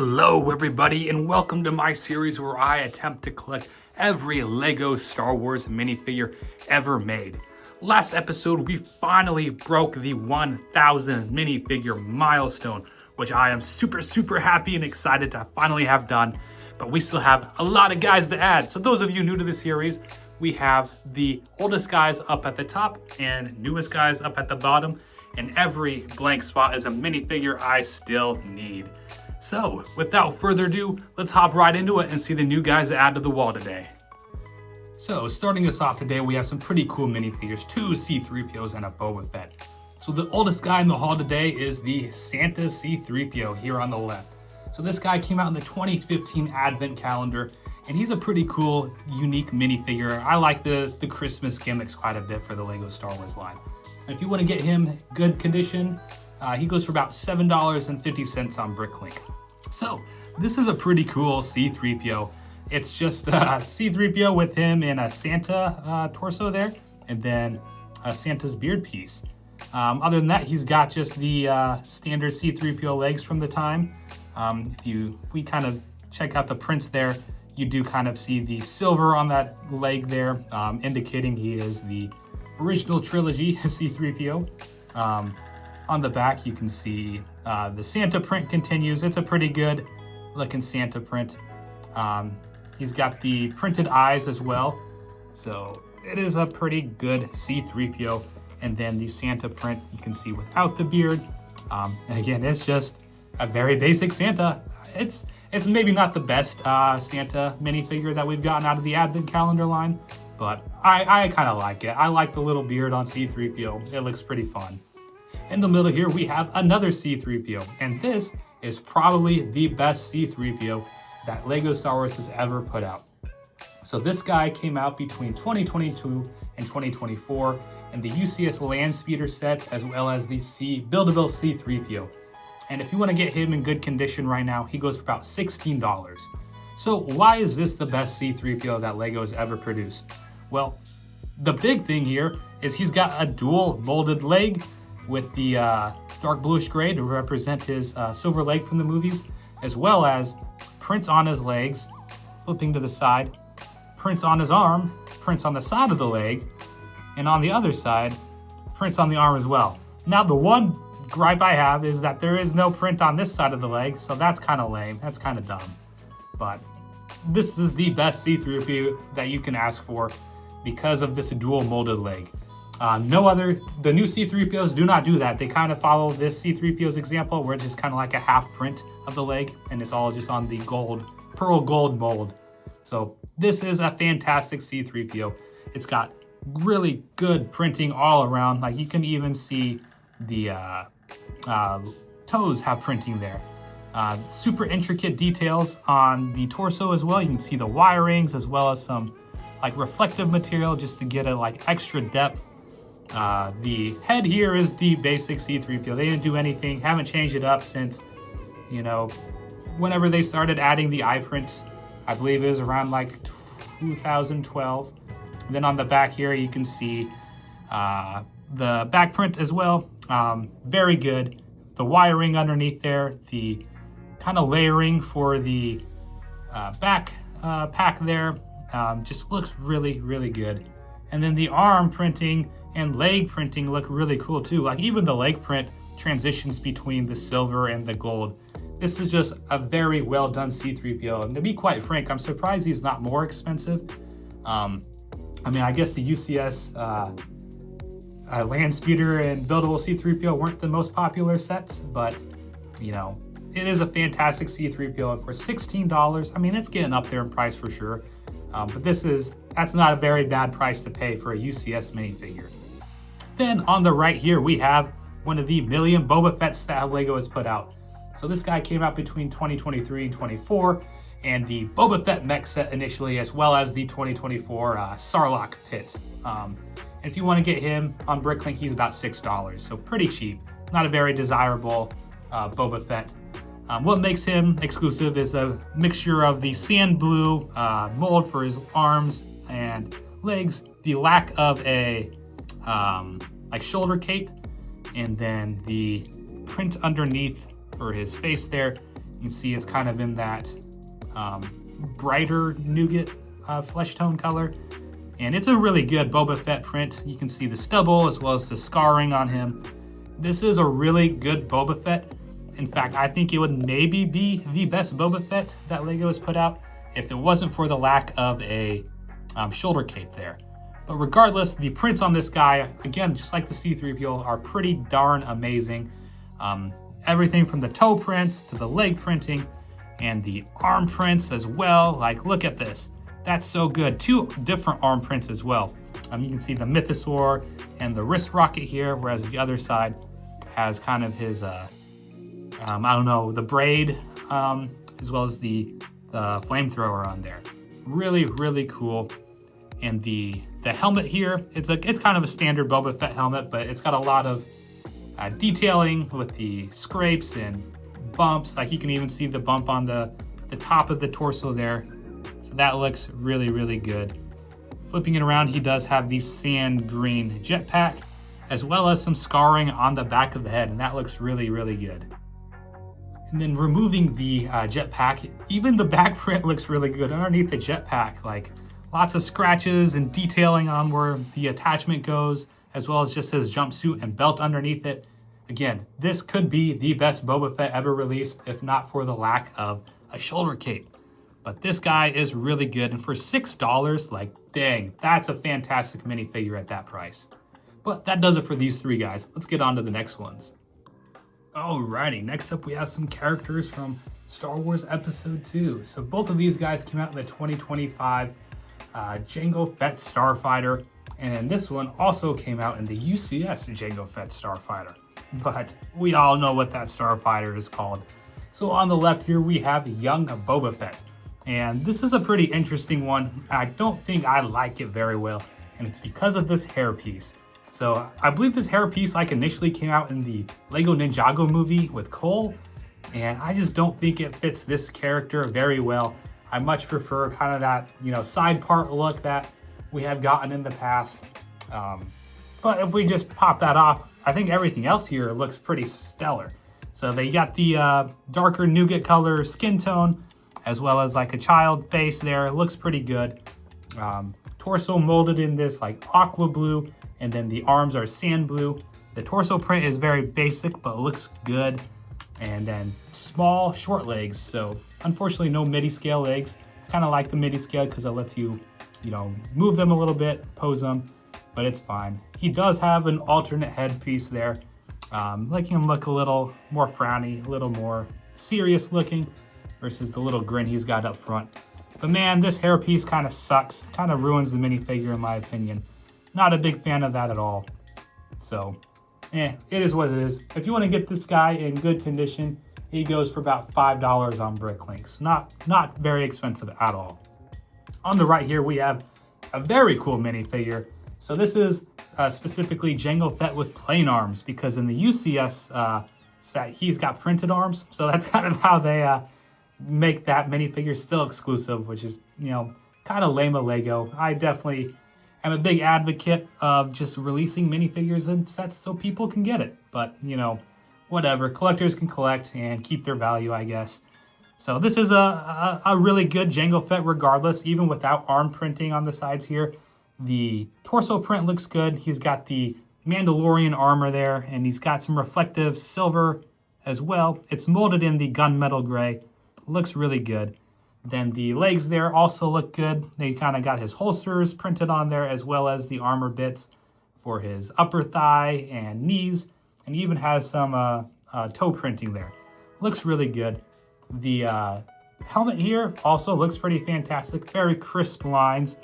Hello everybody, and welcome to my series where I attempt to collect every LEGO Star Wars minifigure ever made. Last episode we finally broke the 1,000 minifigure milestone, which I am super happy and excited to finally have done, but we still have a lot of guys to add. So those of you new to the series, we have the oldest guys up at the top and newest guys up at the bottom, and every blank spot is a minifigure I still need. So, without further ado, let's hop right into it and see the new guys to add to the wall today. So, starting us off today, we have some pretty cool minifigures, 2 C-3POs and a Boba Fett. So the oldest guy in the haul today is the Santa C-3PO here on the left. So this guy came out in the 2015 Advent calendar, and he's a pretty cool, unique minifigure. I like the Christmas gimmicks quite a bit for the LEGO Star Wars line. And if you want to get him good condition, he goes for about $7.50 on Bricklink. So this is a pretty cool C-3PO. It's just C-3PO with him in a Santa torso there, and then Santa's beard piece. Other than that, he's got just the standard C-3PO legs from the time. If we kind of check out the prints there, you do kind of see the silver on that leg there, indicating he is the original trilogy C-3PO. On the back, you can see the Santa print continues. It's a pretty good looking Santa print. He's got the printed eyes as well. So it is a pretty good C-3PO. And then the Santa print you can see without the beard. And again, it's just a very basic Santa. It's maybe not the best Santa minifigure that we've gotten out of the Advent calendar line, but I kind of like it. I like the little beard on C-3PO. It looks pretty fun. In the middle here, we have another C-3PO, and this is probably the best C-3PO that LEGO Star Wars has ever put out. So this guy came out between 2022 and 2024 in the UCS Land Speeder set, as well as the Build-A-Bill C-3PO. And if you want to get him in good condition right now, he goes for about $16. So why is this the best C-3PO that LEGO has ever produced? Well, the big thing here is he's got a dual molded leg with the dark bluish gray to represent his silver leg from the movies, as well as prints on his legs, flipping to the side, prints on his arm, prints on the side of the leg, and on the other side, prints on the arm as well. Now, the one gripe I have is that there is no print on this side of the leg, so that's kind of lame. That's kind of dumb. But this is the best C-3PO that you can ask for because of this dual molded leg. The new C-3POs do not do that. They kind of follow this C-3PO's example, where it's just kind of like a half print of the leg, and it's all just on the pearl gold mold. So this is a fantastic C-3PO. It's got really good printing all around. Like, you can even see the toes have printing there. Super intricate details on the torso as well. You can see the wirings as well as some like reflective material just to get a like extra depth. The head here is the basic C-3PO. They didn't do anything, haven't changed it up since, whenever they started adding the eye prints. I believe it was around like 2012. And then on the back here, you can see the back print as well. Very good. The wiring underneath there, the kind of layering for the back pack there, just looks really good. And then the arm printing and leg printing look really cool too. Like, even the leg print transitions between the silver and the gold. This is just a very well done C-3PO. And to be quite frank, I'm surprised he's not more expensive. I guess the UCS Land Speeder and Buildable C-3PO weren't the most popular sets, but it is a fantastic C-3PO. And for $16, it's getting up there in price for sure. But that's not a very bad price to pay for a UCS minifigure. Then on the right here, we have one of the million Boba Fetts that LEGO has put out. So this guy came out between 2023 and 24, and the Boba Fett mech set initially, as well as the 2024 Sarlacc pit. And if you want to get him on Bricklink, he's about $6, so pretty cheap. Not a very desirable Boba Fett. What makes him exclusive is the mixture of the sand blue mold for his arms and legs, the lack of a shoulder cape, and then the print underneath for his face there, You can see it's kind of in that brighter nougat flesh tone color. And it's a really good Boba Fett print. You can see the stubble as well as the scarring on him. This is a really good Boba Fett. In fact, I think it would maybe be the best Boba Fett that LEGO has put out if it wasn't for the lack of a shoulder cape there. But regardless, the prints on this guy, again, just like the C-3PO, are pretty darn amazing. Everything from the toe prints to the leg printing and the arm prints as well. Like, look at this. That's so good. 2 different arm prints as well. You can see the Mythosaur and the wrist rocket here, whereas the other side has kind of his, I don't know, the braid, as well as the flamethrower on there. Really, really cool. And the helmet here, it's kind of a standard Boba Fett helmet, but it's got a lot of detailing with the scrapes and bumps. Like, you can even see the bump on the top of the torso there. So that looks really, really good. Flipping it around, he does have the sand green jetpack, as well as some scarring on the back of the head, and that looks really, really good. And then removing the jetpack, even the back print looks really good underneath the jetpack. Like, lots of scratches and detailing on where the attachment goes, as well as just his jumpsuit and belt underneath it. Again, this could be the best Boba Fett ever released, if not for the lack of a shoulder cape. But this guy is really good, and for $6, like, dang, that's a fantastic minifigure at that price. But that does it for these 3 guys. Let's get on to the next ones. Alrighty, next up we have some characters from Star Wars Episode 2. So both of these guys came out in the 2025 Jango Fett Starfighter, and this one also came out in the UCS Jango Fett Starfighter. But we all know what that Starfighter is called. So on the left here we have young Boba Fett. And this is a pretty interesting one. I don't think I like it very well, and it's because of this hairpiece. So I believe this hairpiece initially came out in the Lego Ninjago movie with Cole, and I just don't think it fits this character very well. I much prefer kind of that, side part look that we have gotten in the past. But if we just pop that off, I think everything else here looks pretty stellar. So they got the darker nougat color skin tone, as well as like a child face there. It looks pretty good. Torso molded in this like aqua blue, and then the arms are sand blue. The torso print is very basic, but looks good. And then small, short legs. So unfortunately, no midi scale legs. I kind of like the midi scale because it lets you, move them a little bit, pose them, but it's fine. He does have an alternate headpiece there, making him look a little more frowny, a little more serious looking, versus the little grin he's got up front. But man, this hairpiece kind of sucks. Kind of ruins the minifigure in my opinion. Not a big fan of that at all. So, it is what it is. If you want to get this guy in good condition, he goes for about $5 on Bricklinks. Not very expensive at all. On the right here, we have a very cool minifigure. So this is specifically Jango Fett with plain arms, because in the UCS set, he's got printed arms. So that's kind of how they make that minifigure still exclusive, which is, kind of lame of Lego. I definitely am a big advocate of just releasing minifigures and sets so people can get it. But, whatever. Collectors can collect and keep their value, I guess. So this is a really good Jango Fett regardless, even without arm printing on the sides here. The torso print looks good. He's got the Mandalorian armor there, and he's got some reflective silver as well. It's molded in the gunmetal gray. Looks really good. Then the legs there also look good. They kind of got his holsters printed on there, as well as the armor bits for his upper thigh and knees, and even has some toe printing there. Looks really good. The helmet here also looks pretty fantastic. Very crisp lines.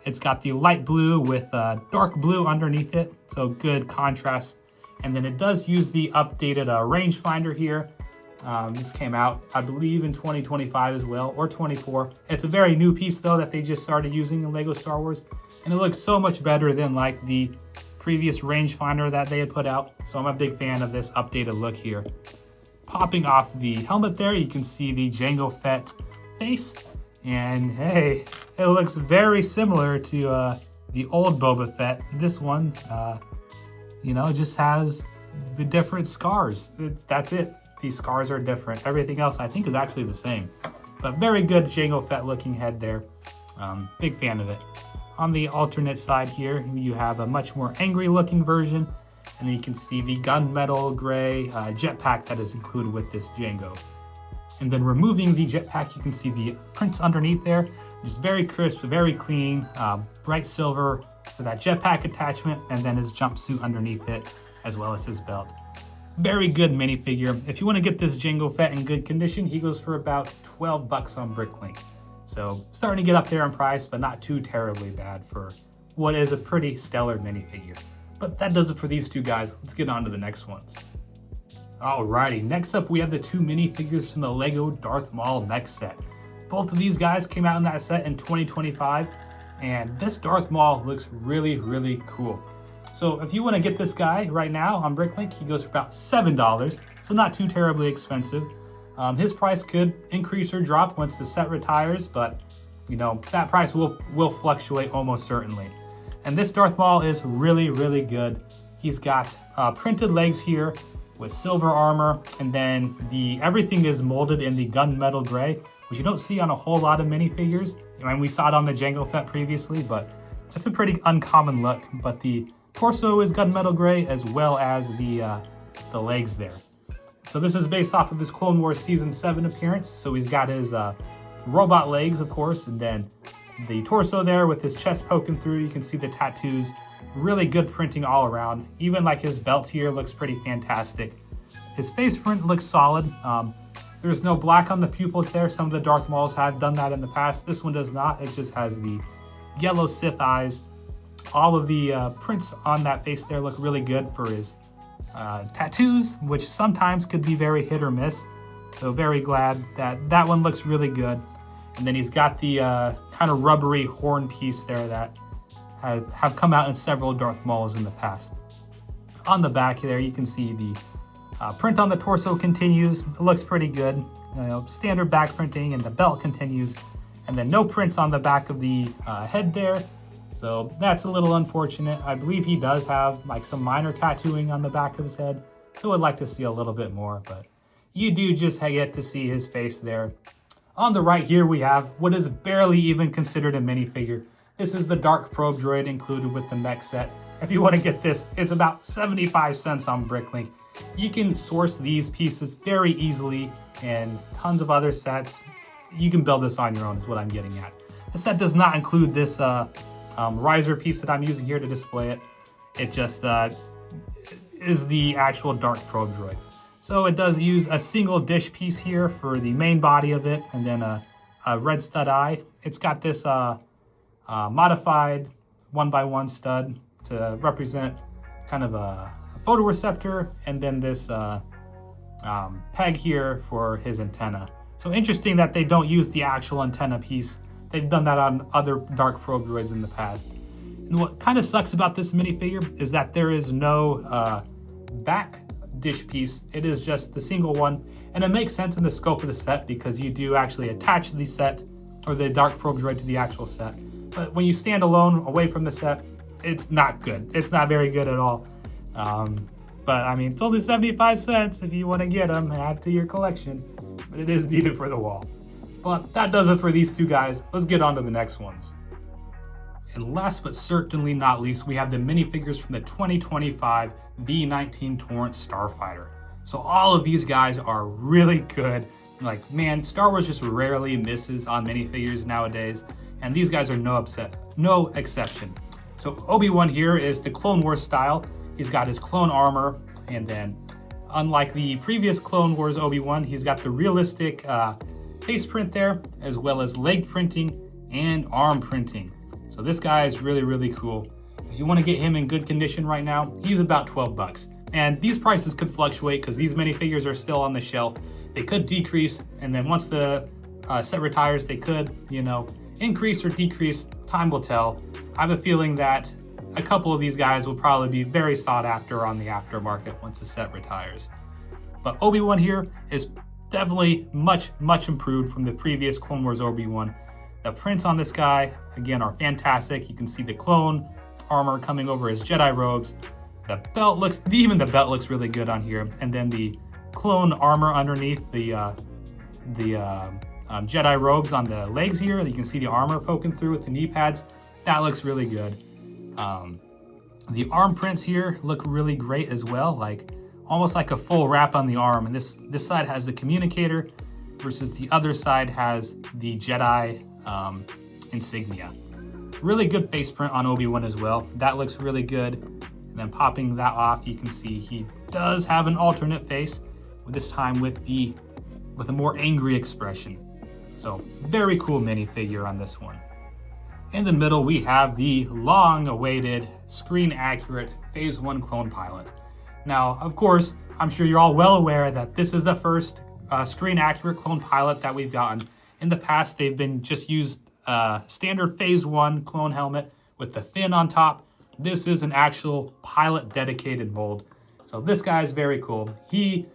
It's got the light blue with dark blue underneath it, so good contrast. And then it does use the updated rangefinder here. This came out, I believe, in 2025 as well, or 24. It's a very new piece, though, that they just started using in LEGO Star Wars. And it looks so much better than, like, the previous rangefinder that they had put out. So I'm a big fan of this updated look here. Popping off the helmet there, you can see the Jango Fett face. And, hey, it looks very similar to the old Boba Fett. This one, just has the different scars. That's it. The scars are different. Everything else I think is actually the same. But very good Jango Fett looking head there. Big fan of it. On the alternate side here, you have a much more angry looking version. And then you can see the gunmetal gray jetpack that is included with this Jango. And then removing the jetpack, you can see the prints underneath there. Just very crisp, very clean, bright silver for that jetpack attachment, and then his jumpsuit underneath it, as well as his belt. Very good minifigure. If you want to get this Jango Fett in good condition, he goes for about 12 bucks on Bricklink. So starting to get up there in price, but not too terribly bad for what is a pretty stellar minifigure. But that does it for these two guys. Let's get on to the next ones. Alrighty, next up we have the two minifigures from the LEGO Darth Maul mech set. Both of these guys came out in that set in 2025, and this Darth Maul looks really, really cool. So if you want to get this guy right now on Bricklink, he goes for about $7, so not too terribly expensive. His price could increase or drop once the set retires, but you know, that price will fluctuate almost certainly. And this Darth Maul is really, really good. He's got printed legs here with silver armor, and then everything is molded in the gunmetal gray, which you don't see on a whole lot of minifigures. I mean, we saw it on the Jango Fett previously, but that's a pretty uncommon look. But the torso is gunmetal gray, as well as the legs there. So this is based off of his Clone Wars Season 7 appearance. So he's got his robot legs, of course, and then the torso there with his chest poking through. You can see the tattoos. Really good printing all around. Even like his belt here looks pretty fantastic. His face print looks solid. There's no black on the pupils there. Some of the Darth Mauls have done that in the past. This one does not. It just has the yellow Sith eyes. All of the prints on that face there look really good for his tattoos, which sometimes could be very hit or miss. So very glad that one looks really good. And then he's got the kind of rubbery horn piece there that have come out in several Darth Mauls in the past. On the back there, you can see the print on the torso continues. It looks pretty good. You know, standard back printing, and the belt continues. And then no prints on the back of the head there. So that's a little unfortunate. I believe he does have like some minor tattooing on the back of his head. So I'd like to see a little bit more, but you do just get to see his face there. On the right here, we have what is barely even considered a minifigure. This is the Dark Probe droid included with the mech set. If you want to get this, it's about 75 cents on Bricklink. You can source these pieces very easily and tons of other sets. You can build this on your own is what I'm getting at. The set does not include this riser piece that I'm using here to display it. It just is the actual Dark Probe droid. So it does use a single dish piece here for the main body of it, and then a red stud eye. It's got this modified 1x1 stud to represent kind of a photoreceptor, and then this peg here for his antenna. So interesting that they don't use the actual antenna piece. They've done that on other Dark Probe droids in the past. And what kind of sucks about this minifigure is that there is no back dish piece. It is just the single one, and it makes sense in the scope of the set because you do actually attach the set or the Dark Probe droid to the actual set. But when you stand alone away from the set, it's not good. It's not very good at all. But I mean, it's only 75 cents if you want to get them, add to your collection. But it is needed for the wall. But that does it for these two guys. Let's get on to the next ones. And last but certainly not least, we have the minifigures from the 2025 V19 Torrent Starfighter. So all of these guys are really good. Like, man, Star Wars just rarely misses on minifigures nowadays, and these guys are no exception. So Obi-Wan here is the Clone Wars style. He's got his clone armor, and then unlike the previous Clone Wars Obi-Wan, he's got the realistic face print there, as well as leg printing and arm printing. So this guy is really, really cool. If you want to get him in good condition right now, he's about 12 bucks. And these prices could fluctuate because these minifigures are still on the shelf. They could decrease, and then once the set retires, they could, you know, increase or decrease. Time will tell. I have a feeling that a couple of these guys will probably be very sought after on the aftermarket once the set retires. But Obi-Wan here is definitely much, much improved from the previous Clone Wars Obi-Wan. The prints on this guy, again, are fantastic. You can see the clone armor coming over his Jedi robes. The belt looks, even the belt looks really good on here. And then the clone armor underneath the Jedi robes on the legs here. You can see the armor poking through with the knee pads. That looks really good. The arm prints here look really great as well, like almost like a full wrap on the arm. And this side has the communicator versus the other side has the Jedi insignia. Really good face print on Obi-Wan as well. That looks really good. And then popping that off, you can see he does have an alternate face, this time with a more angry expression. So very cool minifigure on this one. In the middle, we have the long-awaited, screen-accurate Phase 1 clone pilot. Now, of course, I'm sure you're all well aware that this is the first screen-accurate clone pilot that we've gotten. In the past, they've been just used standard Phase 1 clone helmet with the fin on top. This is an actual pilot-dedicated mold. So this guy is very cool. He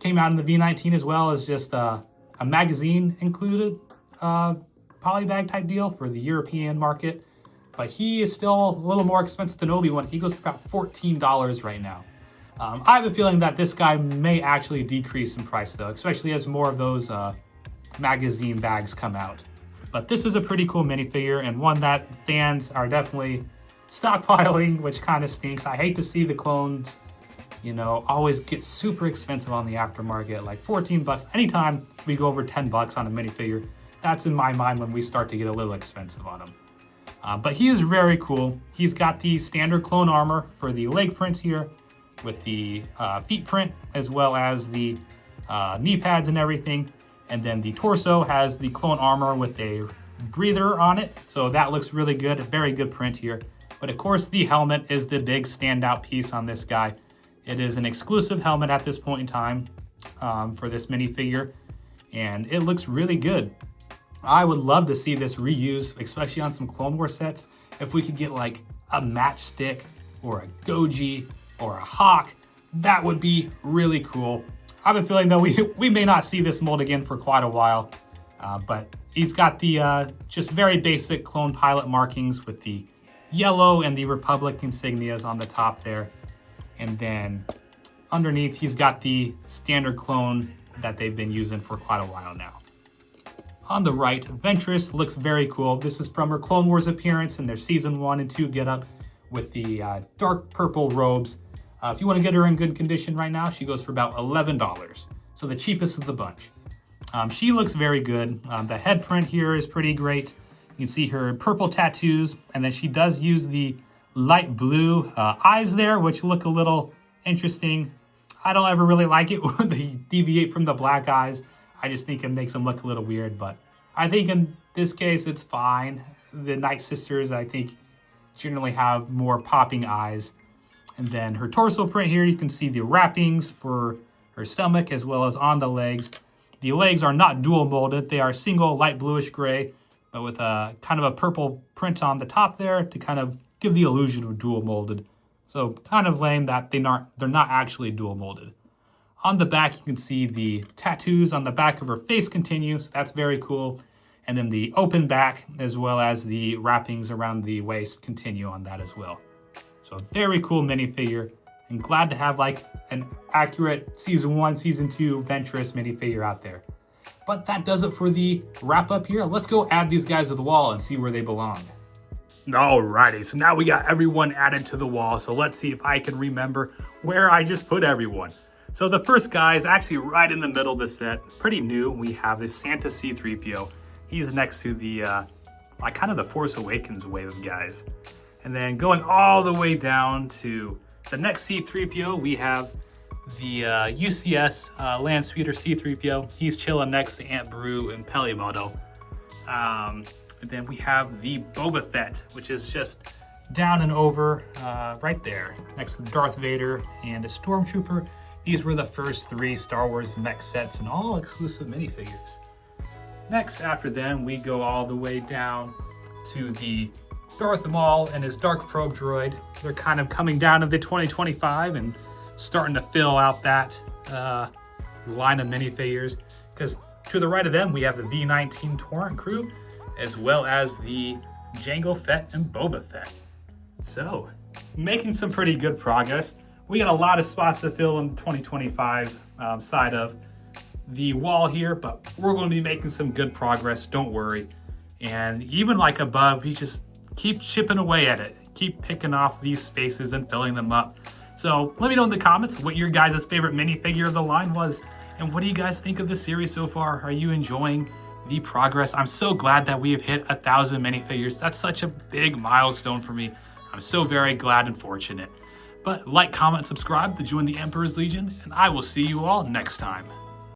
came out in the V19 as well as just a magazine included polybag type deal for the European market, but he is still a little more expensive than Obi-Wan. He goes for about $14 right now. I have a feeling that this guy may actually decrease in price though, especially as more of those magazine bags come out. But this is a pretty cool minifigure and one that fans are definitely stockpiling, which kind of stinks. I hate to see the clones, you know, always get super expensive on the aftermarket, like 14 bucks. Anytime we go over 10 bucks on a minifigure, that's in my mind when we start to get a little expensive on them. But he is very cool. He's got the standard clone armor for the leg prints here with the feet print as well as the knee pads and everything. And then the torso has the clone armor with a breather on it. So that looks really good, a very good print here. But of course the helmet is the big standout piece on this guy. It is an exclusive helmet at this point in time for this minifigure. And it looks really good. I would love to see this reused, especially on some Clone Wars sets. If we could get like a matchstick or a Goji or a Hawk, that would be really cool. I have a feeling though we may not see this mold again for quite a while, but he's got the just very basic clone pilot markings with the yellow and the Republic insignias on the top there. And then underneath, he's got the standard clone that they've been using for quite a while now. On the right, Ventress looks very cool. This is from her Clone Wars appearance in their Season 1 and 2 getup with the dark purple robes. If you want to get her in good condition right now, she goes for about $11. So the cheapest of the bunch. She looks very good. The head print here is pretty great. You can see her purple tattoos, and then she does use the light blue eyes there, which look a little interesting. I don't ever really like it when they deviate from the black eyes. I just think it makes them look a little weird, but I think in this case, it's fine. The Night Sisters, I think, generally have more popping eyes. And then her torso print here, you can see the wrappings for her stomach as well as on the legs. The legs are not dual molded. They are single light bluish gray, but with a kind of a purple print on the top there to kind of give the illusion of dual molded. So kind of lame that they're not actually dual molded. On the back, you can see the tattoos on the back of her face continue, so that's very cool. And then the open back, as well as the wrappings around the waist continue on that as well. So very cool minifigure, and glad to have like an accurate Season 1, Season 2 Ventress minifigure out there. But that does it for the wrap up here. Let's go add these guys to the wall and see where they belong. Alrighty, so now we got everyone added to the wall, so let's see if I can remember where I just put everyone. So the first guy is actually right in the middle of the set, pretty new. We have this Santa C-3PO. He's next to the, like kind of the Force Awakens wave of guys. And then going all the way down to the next C-3PO, we have the UCS Land Speeder C-3PO. He's chilling next to Aunt Beru and Pelimoto. And then we have the Boba Fett, which is just down and over right there, next to Darth Vader and a Stormtrooper. These were the first 3 Star Wars mech sets and all exclusive minifigures. Next, after them, we go all the way down to the Darth Maul and his Dark Probe droid. They're kind of coming down to the 2025 and starting to fill out that line of minifigures. Because to the right of them, we have the V19 Torrent crew, as well as the Jango Fett and Boba Fett. So, making some pretty good progress. We got a lot of spots to fill in 2025 side of the wall here, but we're going to be making some good progress, don't worry. And even like above, you just keep chipping away at it. Keep picking off these spaces and filling them up. So let me know in the comments what your guys' favorite minifigure of the line was, and what do you guys think of the series so far? Are you enjoying the progress? I'm so glad that we have hit 1,000 minifigures. That's such a big milestone for me. I'm so very glad and fortunate. But like, comment, subscribe to join the Emperor's Legion, and I will see you all next time.